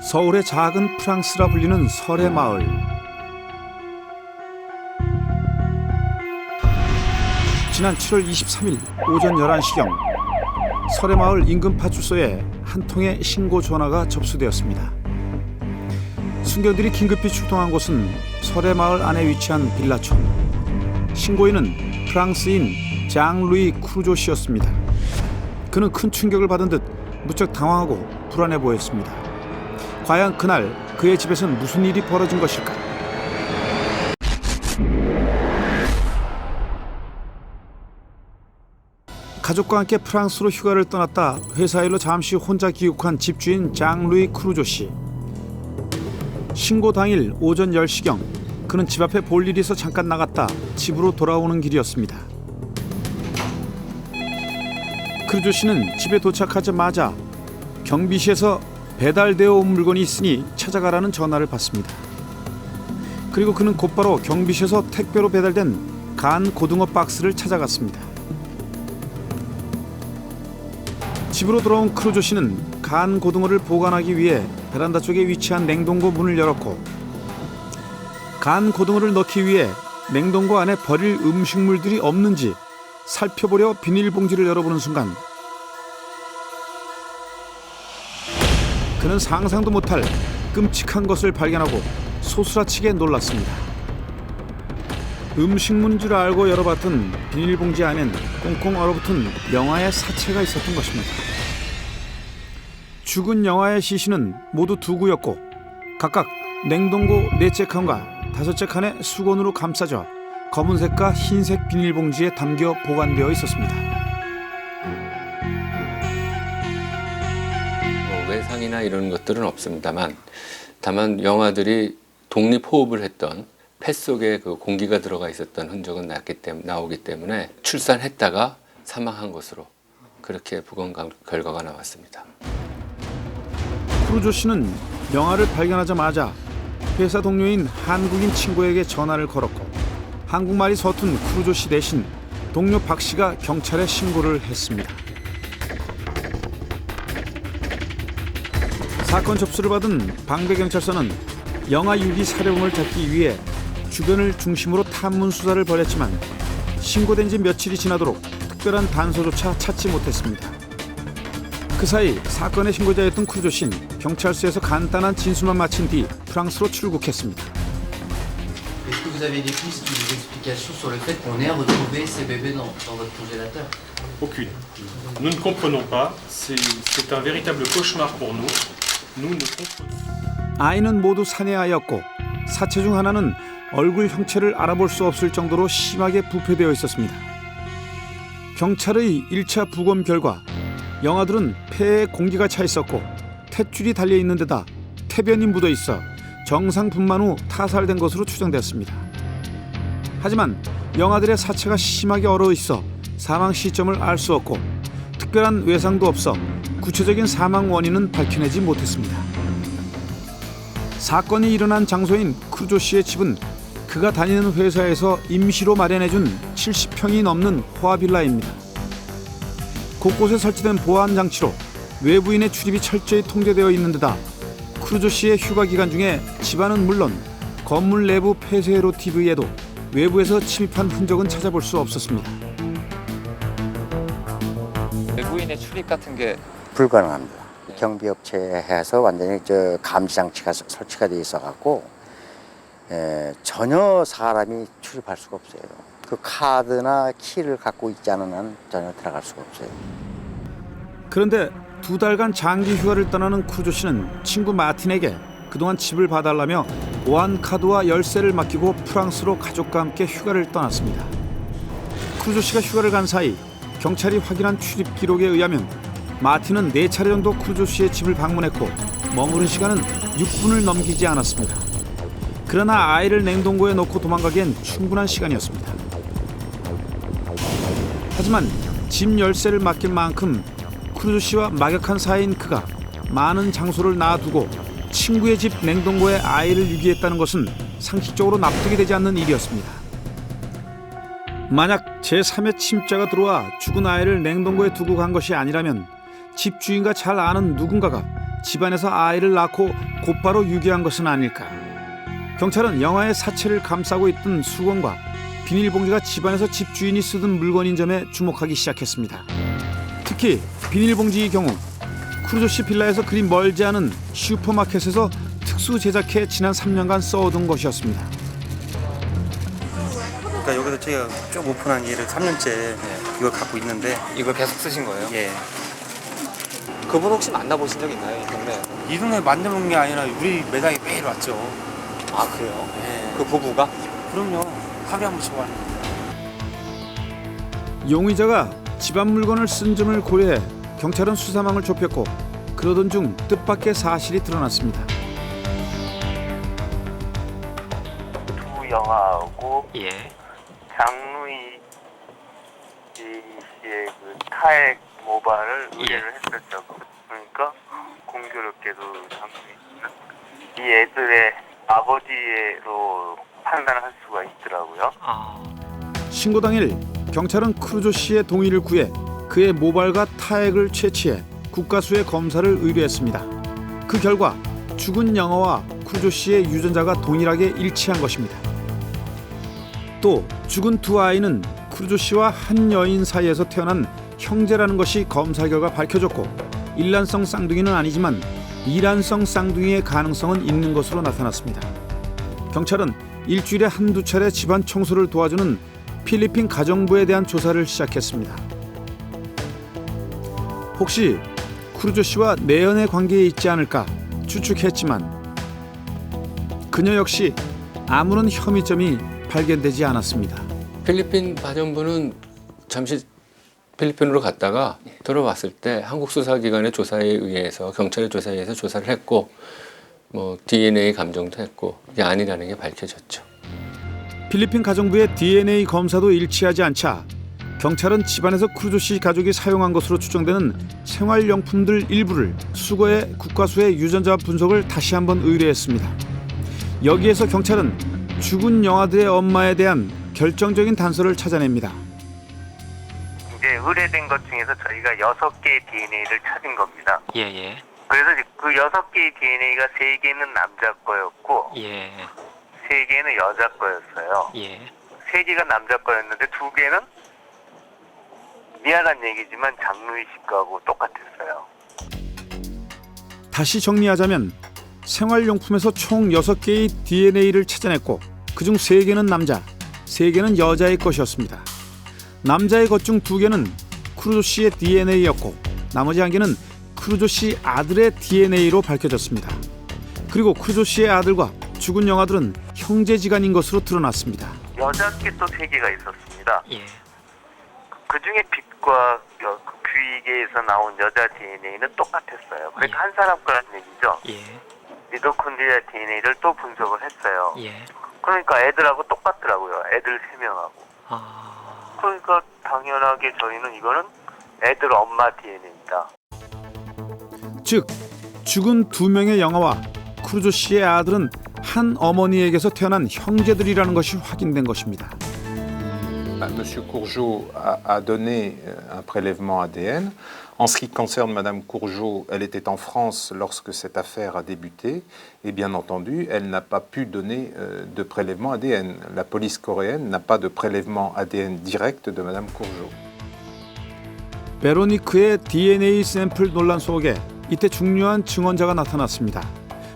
서울의 작은 프랑스라 불리는 설의 마을. 지난 7월 23일 오전 11시경 설의 마을 인근 파출소에 한 통의 신고 전화가 접수되었습니다. 순경들이 긴급히 출동한 곳은 설의 마을 안에 위치한 빌라촌. 신고인은 프랑스인 장 루이 크루조 씨였습니다. 그는 큰 충격을 받은 듯 무척 당황하고 불안해 보였습니다. 과연 그날 그의 집에선 무슨 일이 벌어진 것일까? 가족과 함께 프랑스로 휴가를 떠났다 회사 일로 잠시 혼자 귀국한 집주인 장 루이 크루조 씨. 신고 당일 오전 10시경 그는 집 앞에 볼 일이 있어 잠깐 나갔다 집으로 돌아오는 길이었습니다. 크루조 씨는 집에 도착하자마자 경비실에서 배달되어 온 물건이 있으니 찾아가라는 전화를 받습니다. 그리고 그는 곧바로 경비실에서 택배로 배달된 간 고등어 박스를 찾아갔습니다. 집으로 돌아온 크루조 씨는 간 고등어를 보관하기 위해 베란다 쪽에 위치한 냉동고 문을 열었고, 간 고등어를 넣기 위해 냉동고 안에 버릴 음식물들이 없는지 살펴보려 비닐봉지를 열어보는 순간 그는 상상도 못할 끔찍한 것을 발견하고 소스라치게 놀랐습니다. 음식물인 줄 알고 열어봤던 비닐봉지 안엔 꽁꽁 얼어붙은 영아의 사체가 있었던 것입니다. 죽은 영아의 시신은 모두 두 구였고 각각 냉동고 4째 칸과 5째 칸의 수건으로 감싸져 검은색과 흰색 비닐봉지에 담겨 보관되어 있었습니다. 외상이나 이런 것들은 없습니다만, 다만 영아들이 독립호흡을 했던 폐 속에 그 공기가 들어가 있었던 흔적은 나오기 때문에 출산했다가 사망한 것으로 그렇게 부검 결과가 나왔습니다. 크루조 씨는 영아를 발견하자마자 회사 동료인 한국인 친구에게 전화를 걸었고, 한국말이 서툰 크루조 씨 대신 동료 박 씨가 경찰에 신고를 했습니다. 사건 접수를 받은 방배경찰서는 영아 유기 살해범을 잡기 위해 주변을 중심으로 탐문 수사를 벌였지만 신고된 지 며칠이 지나도록 특별한 단서조차 찾지 못했습니다. 그 사이 사건의 신고자였던 크루조 씨는 경찰서에서 간단한 진술만 마친 뒤 프랑스로 출국했습니다. Est-ce que vous avez des pistes ou des explications sur le fait qu'on ait retrouvé ces bébés dans votre congélateur? Aucune. Nous ne comprenons pas. C'est un véritable cauchemar pour nous. Nous ne comprenons. 아이는 모두 산해아였고 사체 중 하나는 얼굴 형체를 알아볼 수 없을 정도로 심하게 부패되어 있었습니다. 경찰의 1차 부검 결과 영아들은 폐에 공기가 차 있었고 탯줄이 달려 있는 데다 태변이 묻어 있어 정상 분만 후 타살된 것으로 추정됐습니다. 하지만 영아들의 사체가 심하게 얼어 있어 사망 시점을 알 수 없고 특별한 외상도 없어 구체적인 사망 원인은 밝혀내지 못했습니다. 사건이 일어난 장소인 크루조 씨의 집은 그가 다니는 회사에서 임시로 마련해준 70평이 넘는 호화빌라입니다. 곳곳에 설치된 보안 장치로 외부인의 출입이 철저히 통제되어 있는 데다 크루조 씨의 휴가 기간 중에 집안은 물론 건물 내부 폐쇄로 TV에도 외부에서 침입한 흔적은 찾아볼 수 없었습니다. 외부인의 출입 같은 게 불가능합니다. 경비업체에서 완전히 감지 장치가 설치가 돼 있어갖고 전혀 사람이 출입할 수가 없어요. 그 카드나 키를 갖고 있지 않은 한 전혀 들어갈 수가 없어요. 그런데 2달간 장기 휴가를 떠나는 크루조 씨는 친구 마틴에게 그동안 집을 봐달라며 보안 카드와 열쇠를 맡기고 프랑스로 가족과 함께 휴가를 떠났습니다. 크루조 씨가 휴가를 간 사이 경찰이 확인한 출입 기록에 의하면 마틴은 4차례 정도 크루조 씨의 집을 방문했고 머무른 시간은 6분을 넘기지 않았습니다. 그러나 아이를 냉동고에 넣고 도망가기엔 충분한 시간이었습니다. 하지만 집 열쇠를 맡길 만큼 크루조 씨와 막역한 사이인 그가 많은 장소를 놔두고 친구의 집 냉동고에 아이를 유기했다는 것은 상식적으로 납득이 되지 않는 일이었습니다. 만약 제3의 침자가 들어와 죽은 아이를 냉동고에 두고 간 것이 아니라면 집주인과 잘 아는 누군가가 집안에서 아이를 낳고 곧바로 유기한 것은 아닐까. 경찰은 영아의 사체를 감싸고 있던 수건과 비닐봉지가 집안에서 집주인이 쓰던 물건인 점에 주목하기 시작했습니다. 특히 비닐봉지의 경우 크루조 씨 빌라에서 그리 멀지 않은 슈퍼마켓에서 특수 제작해 지난 3년간 써오던 것이었습니다. 그러니까 여기서 제가 쭉 오픈한 일을 3년째 이걸 갖고 있는데 이걸 계속 쓰신 거예요? 예. 그분 혹시 만나보신 적 있나요? 이 동네? 이 동네 만드는 게 아니라 우리 매장에 매일 왔죠. 아 그래요? 예. 그 부부가? 그럼요. 하루에 한 번씩 와요. 용의자가 집안 물건을 쓴 점을 고려해 경찰은 수사망을 좁혔고 그러던 중 뜻밖의 사실이 드러났습니다. 두 영아하고 예. 장루이 씨의 그 타액 모발을 의뢰를 했었죠. 그러니까 공교롭게도 장루이 씨는 이 애들의 아버지로 판단할 수가 있더라고요. 신고 당일 경찰은 크루조 씨의 동의를 구해 그의 모발과 타액을 채취해 국가수의 검사를 의뢰했습니다. 그 결과 죽은 영아와 크루조 씨의 유전자가 동일하게 일치한 것입니다. 또 죽은 두 아이는 크루조 씨와 한 여인 사이에서 태어난 형제라는 것이 검사 결과 밝혀졌고 일란성 쌍둥이는 아니지만 이란성 쌍둥이의 가능성은 있는 것으로 나타났습니다. 경찰은 일주일에 한두 차례 집안 청소를 도와주는 필리핀 가정부에 대한 조사를 시작했습니다. 혹시 크루조 씨와 내연의 관계에 있지 않을까 추측했지만 그녀 역시 아무런 혐의점이 발견되지 않았습니다. 필리핀 가정부는 잠시 필리핀으로 갔다가 돌아왔을 때 한국 수사기관의 조사에 의해서 경찰의 조사에 의해서 조사를 했고 뭐 DNA 감정도 했고 이게 아니라는 게 밝혀졌죠. 필리핀 가정부의 DNA 검사도 일치하지 않자 경찰은 집안에서 크루조 씨 가족이 사용한 것으로 추정되는 생활용품들 일부를 수거해 국가수의 유전자 분석을 다시 한번 의뢰했습니다. 여기에서 경찰은 죽은 영아들의 엄마에 대한 결정적인 단서를 찾아냅니다. 이제 의뢰된 것 중에서 저희가 6개의 DNA를 찾은 겁니다. 예예. 그래서 그 6개의 DNA가 3개는 남자 거였고 예. 3개는 여자 거였어요. 예. 3개가 남자 거였는데 2개는 미안한 얘기지만 장루이 씨 거하고 똑같았어요. 다시 정리하자면 생활용품에서 총 6개의 DNA를 찾아냈고 그중 3개는 남자, 3개는 여자의 것이었습니다. 남자의 것 중 2개는 크루조 씨의 DNA였고 나머지 1개는 크루조 씨 아들의 DNA로 밝혀졌습니다. 그리고 크루조 씨의 아들과 죽은 영아들은 형제지간인 것으로 드러났습니다. 여자께 또 3개가 있었습니다. 예. 그 중에 빛과 귀에서 나온 여자 DNA는 똑같았어요. 그러니까 한 사람 거라는 얘기죠. 예. 미토콘드리아 DNA를 또 분석을 했어요. 예. 그러니까 애들하고 똑같더라고요. 애들 3명하고. 그러니까 당연하게 저희는 이거는 애들 엄마 DNA다. 즉 죽은 2명의 영아와 크루조 씨의 아들은 한 어머니에게서 태어난 형제들이라는 것이 확인된 것입니다. Monsieur Courgeot a donné un prélèvement ADN. En ce qui concerne Madame Courgeot, elle était en France lorsque cette affaire a débuté et bien entendu, elle n'a pas pu donner de prélèvement ADN. La police coréenne n'a pas de prélèvement ADN direct de Madame Courgeot. 베로니크의 DNA 샘플 논란 속에 이때 중요한 증언자가 나타났습니다.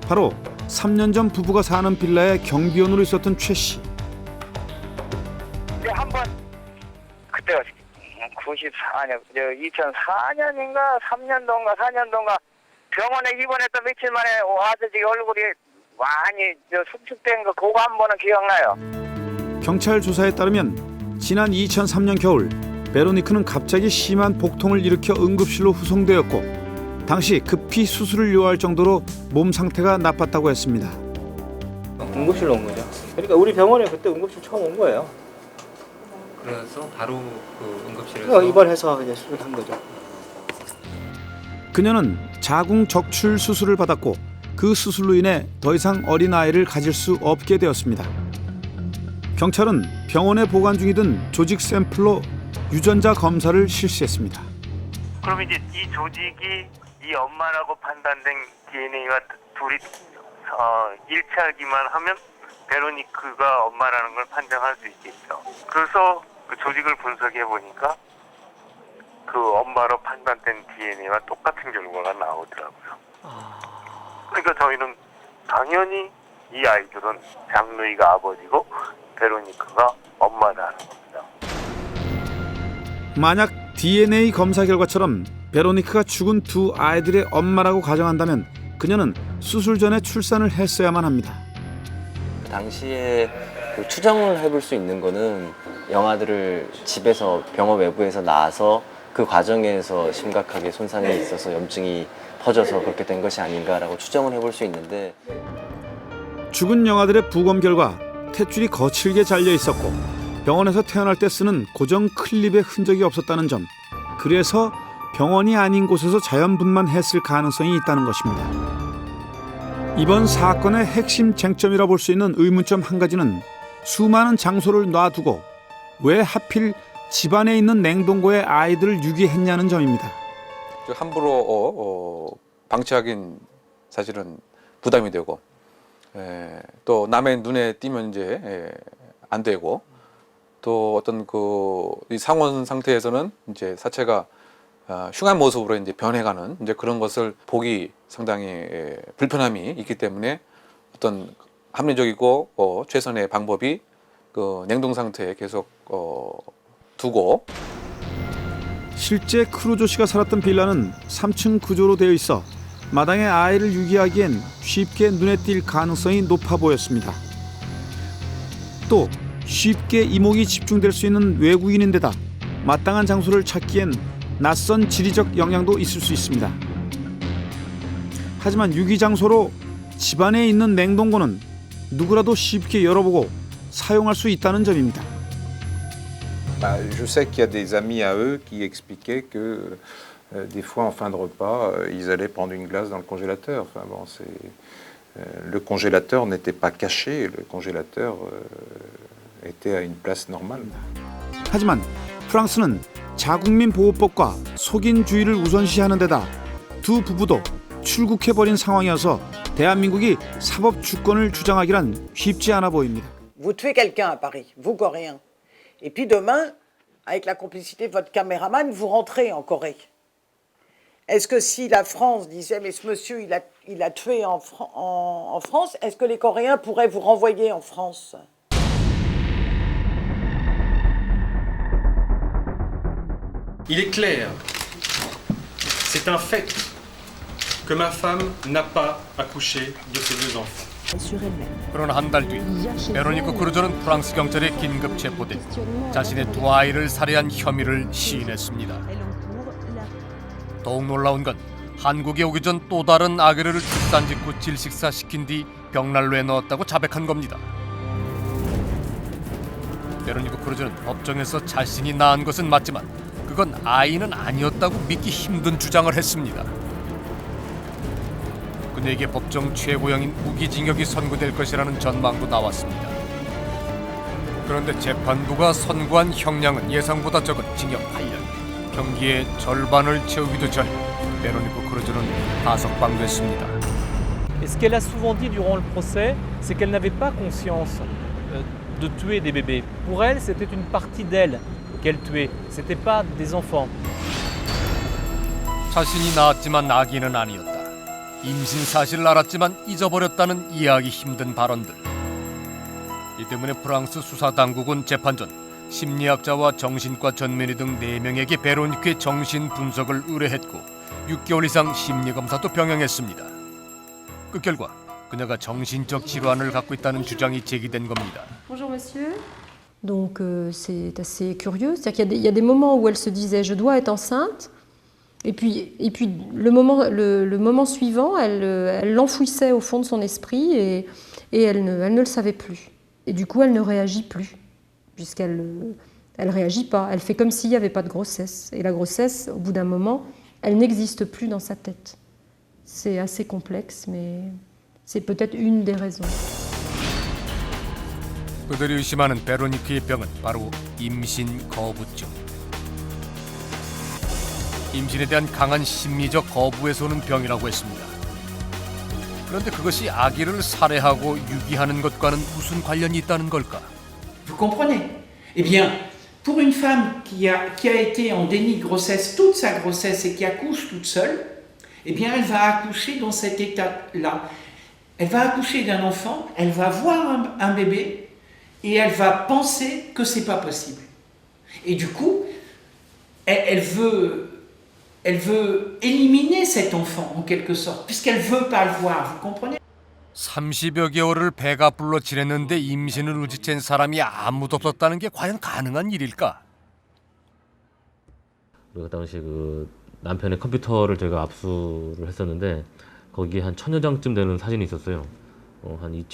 바로 3년 전 부부가 사는 빌라의 경비원으로 있었던 최 씨. 한번 그때가 94년, 2004년인가 3년도인가 4년도인가 병원에 입원했다 며칠 만에 아저씨 얼굴이 많이 수축된 거 그거 한 번은 기억나요. 경찰 조사에 따르면 지난 2003년 겨울 베로니크는 갑자기 심한 복통을 일으켜 응급실로 후송되었고 당시 급히 수술을 요할 정도로 몸 상태가 나빴다고 했습니다. 응급실로 온 거죠. 그러니까 우리 병원에 그때 응급실 처음 온 거예요. 그래서 바로 그 응급실에서 입원해서 이제 수술한 거죠. 그녀는 자궁 적출 수술을 받았고 그 수술로 인해 더 이상 어린아이를 가질 수 없게 되었습니다. 경찰은 병원에 보관 중이던 조직 샘플로 유전자 검사를 실시했습니다. 그럼 이제 이 조직이 이 엄마라고 판단된 DNA와 둘이 일치하기만 하면 베로니크가 엄마라는 걸 판정할 수 있겠죠. 그래서 그 조직을 분석해 보니까 그 엄마로 판단된 DNA와 똑같은 결과가 나오더라고요. 그러니까 저희는 당연히 이 아이들은 장루이가 아버지고 베로니크가 엄마라는 겁니다. 만약 DNA 검사 결과처럼 베로니크가 죽은 두 아이들의 엄마라고 가정한다면 그녀는 수술 전에 출산을 했어야만 합니다. 당시에 그 추정을 해볼 수 있는 거는 영아들을 집에서 병원 외부에서 낳아서 그 과정에서 심각하게 손상이 있어서 염증이 퍼져서 그렇게 된 것이 아닌가라고 추정을 해볼 수 있는데, 죽은 영아들의 부검 결과 탯줄이 거칠게 잘려 있었고 병원에서 태어날 때 쓰는 고정 클립의 흔적이 없었다는 점, 그래서 병원이 아닌 곳에서 자연분만했을 가능성이 있다는 것입니다. 이번 사건의 핵심 쟁점이라 볼 수 있는 의문점 한 가지는 수많은 장소를 놔두고 왜 하필 집안에 있는 냉동고에 아이들을 유기했냐는 점입니다. 함부로 방치하긴 사실은 부담이 되고, 또 남의 눈에 띄면 이제 안 되고, 또 어떤 이 상온 상태에서는 이제 사체가 흉한 모습으로 이제 변해가는 이제 그런 것을 보기 상당히 불편함이 있기 때문에 어떤 합리적이고 최선의 방법이 그 냉동 상태에 계속 두고. 실제 크루조 씨가 살았던 빌라는 3층 구조로 되어 있어 마당에 아이를 유기하기엔 쉽게 눈에 띌 가능성이 높아 보였습니다. 또 쉽게 이목이 집중될 수 있는 외국인인데다 마땅한 장소를 찾기엔 낯선 지리적 영향도 있을 수 있습니다. 하지만 유기 장소로 집안에 있는 냉동고는 누구라도 쉽게 열어보고 사용할 수 있다는 점입니다. Je sais qu'il y a des amis à eux qui expliquaient que des fois en fin de repas, ils allaient prendre une glace dans le congélateur. Enfin bon, le congélateur n'était pas caché, le congélateur était à une place normale. 하지만 프랑스는 자국민 보호법과 속인주의를 우선시하는 데다 두 부부도 출국해버린 상황이어서 대한민국이 사법 주권을 주장하기란 쉽지 않아 보입니다. Vous tuez quelqu'un à Paris, vous Coréens. Et puis demain, avec la complicité de votre caméraman, vous rentrez en Corée. Est-ce que si la France disait, mais ce monsieur, il a tué en France, est-ce que les Coréens pourraient vous renvoyer en France? Il est clair, c'est un fait, que ma femme n'a pas accouché de ses deux enfants. 그러나 한 달 뒤 베로니크 크루조는 프랑스 경찰에 긴급 체포돼 자신의 두 아이를 살해한 혐의를 시인했습니다. 더욱 놀라운 건 한국에 오기 전 또 다른 아기를 출산 직후 질식사시킨 뒤 벽난로에 넣었다고 자백한 겁니다. 베로니크 크루조는 법정에서 자신이 낳은 것은 맞지만 그건 아이는 아니었다고 믿기 힘든 주장을 했습니다. 그에게 법정 최고형인 무기징역이 선고될 것이라는 전망도 나왔습니다. 그런데 재판부가 선고한 형량은 예상보다 적은 징역 8년, 경기의 절반을 채우기도 전 베로니크 크루조는 가석방됐습니다. Et ce qu'elle a souvent dit durant le procès, c'est qu'elle n'avait pas conscience de tuer des bébés. Pour elle, c'était une partie d'elle qu'elle tuait. C'était pas des enfants. 자신이 낳았지만 아기는 아니었다. 임신 사실을 알았지만 잊어버렸다는 이해하기 힘든 발언들. 이 때문에 프랑스 수사당국은 재판 전 심리학자와 정신과 전문의 등 4명에게 베로니크의 정신 분석을 의뢰했고 6개월 이상 심리검사도 병행했습니다. 그 결과 그녀가 정신적 질환을 갖고 있다는 주장이 제기된 겁니다. Bonjour monsieur. Donc c'est assez curieux, c'est-à-dire qu'il y a des moments où elle se disait je dois être enceinte. Et puis le moment suivant, elle l'enfouissait au fond de son esprit et elle ne le savait plus. Et du coup, elle ne réagit plus, puisqu'elle réagit pas. Elle fait comme s'il n'y avait pas de grossesse. Et la grossesse, au bout d'un moment, elle n'existe plus dans sa tête. C'est assez complexe, mais c'est peut-être une des raisons. 그들이 의심하는 베로니크의 병은 바로 임신 거부증. 임신에 대한 강한 심리적 거부에서 오는 병이라고 했습니다. 그런데 그것이 아기를 살해하고 유기하는 것과는 무슨 관련이 있다는 걸까? Vous comprenez? Eh bien, pour une femme qui a été en déni de grossesse toute sa grossesse et qui accouche toute seule, eh bien, elle va accoucher dans cet état-là. Elle va accoucher d'un enfant, elle va voir un bébé et elle va penser que c'est pas possible. Et du coup, elle veut éliminer cet enfant en quelque sorte, puisqu'elle veut pas le voir, vous comprenez? 30여 개월을 배가 불러 지냈는데 임신을 눈치챈 사람이 아무도 없었다는 게 과연 가능한 일일까? 그 당시 그 남편의 컴퓨터를 저희가 압수를 했었는데 거기에 한 1000여 장쯤 되는 사진이 있었어요. 한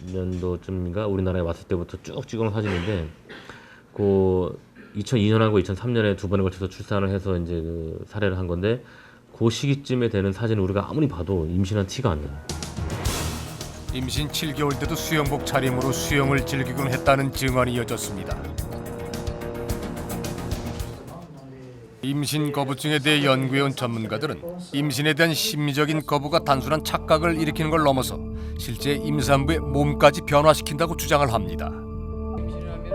2000년도쯤인가 우리나라에 왔을 때부터 쭉 찍어놓은 사진인데 그 2002년하고 2003년에 두 번에 걸쳐서 출산을 해서 이제 그 살해를 한 건데 그 시기쯤에 되는 사진을 우리가 아무리 봐도 임신한 티가 안 나요. 임신 7개월 때도 수영복 차림으로 수영을 즐기곤 했다는 증언이 이어졌습니다. 임신 거부증에 대해 연구해온 전문가들은 임신에 대한 심리적인 거부가 단순한 착각을 일으키는 걸 넘어서 실제 임산부의 몸까지 변화시킨다고 주장을 합니다.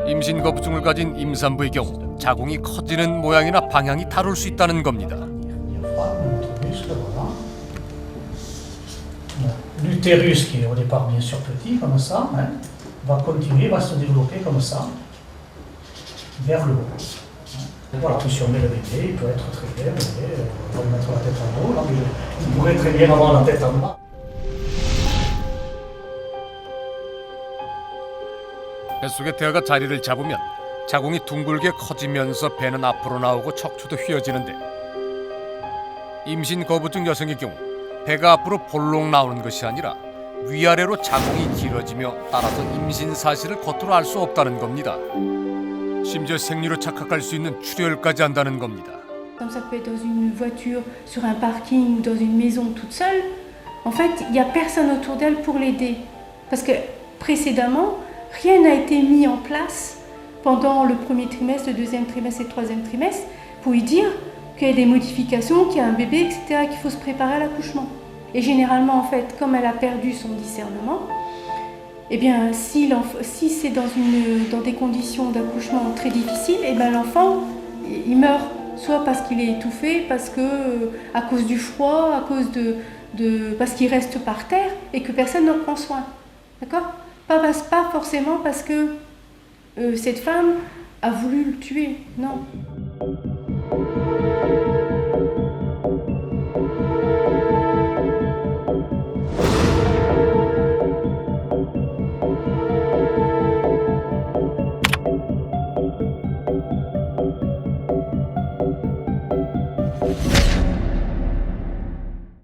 임신 거부증을 가진 임산부의 경우 자궁이 커지는 모양이나 방향이 다를 수 있다는 겁니다. L'utérus qui est au départ bien sûr petit comme ça, hein, va continuer, va se développer comme ça, vers le haut. Voilà, puis si on met le bébé, il peut être très bien, on va lui mettre la tête en haut, là, mais il pourrait très bien avoir la tête en bas. 뱃속에 태아가 자리를 잡으면 자궁이 둥글게 커지면서 배는 앞으로 나오고 척추도 휘어지는데 임신 거부증 여성의 경우 배가 앞으로 볼록 나오는 것이 아니라 위아래로 자궁이 길어지며 따라서 임신 사실을 겉으로 알 수 없다는 겁니다. 심지어 생리로 착각할 수 있는 출혈까지 한다는 겁니다. Comme ça peut être dans une voiture, sur un parking ou dans une maison toute seule, en fait, il n'y a personne autour d'elle pour l'aider. Parce que précédemment, rien n'a été mis en place pendant le premier trimestre, le deuxième trimestre et le troisième trimestre pour lui dire qu'il y a des modifications, qu'il y a un bébé, etc., qu'il faut se préparer à l'accouchement. Et généralement, en fait, comme elle a perdu son discernement, eh bien, si c'est dans des conditions d'accouchement très difficiles, eh bien, l'enfant, il meurt, soit parce qu'il est étouffé, parce que, à cause du froid, à cause parce qu'il reste par terre et que personne n'en prend soin. D'accord ? Pas forcément parce que cette femme a voulu le tuer, non.